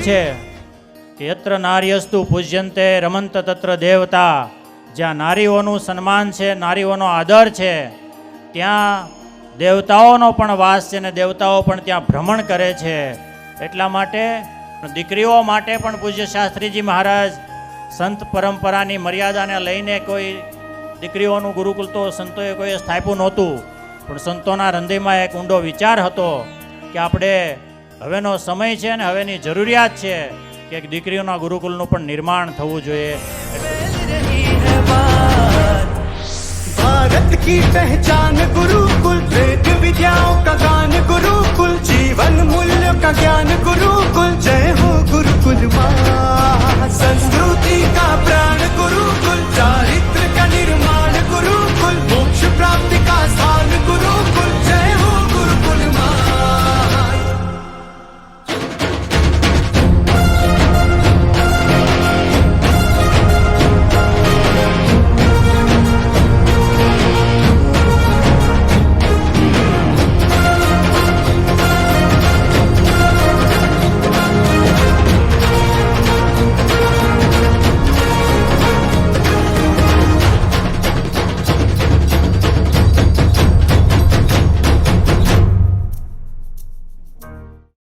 છે કે યત્ર નાર્યસ્તુ પૂજ્યંતે રમંત તત્ર દેવતા, જ્યાં નારીઓનું સન્માન છે, નારીઓનો આદર છે, ત્યાં દેવતાઓનો પણ વાસ છે અને દેવતાઓ પણ ત્યાં ભ્રમણ કરે છે. એટલા માટે દીકરીઓ માટે પણ પૂજ્ય શાસ્ત્રીજી મહારાજ સંત પરંપરાની મર્યાદાને લઈને કોઈ દીકરીઓનું ગુરુકુલ તો સંતોએ કોઈ સ્થાપ્યું નહોતું, પણ સંતોના હૃદયમાં એક ઊંડો વિચાર હતો કે આપણે હવેનો સમય છે અને હવેની જરૂરિયાત છે કે એક દીકરીઓના ગુરુકુલનું પણ નિર્માણ થવું જોઈએ. भारत की पहचान गुरुकुल, वेद विद्याओं का गान गुरुकुल, जीवन मूल्य का ज्ञान गुरु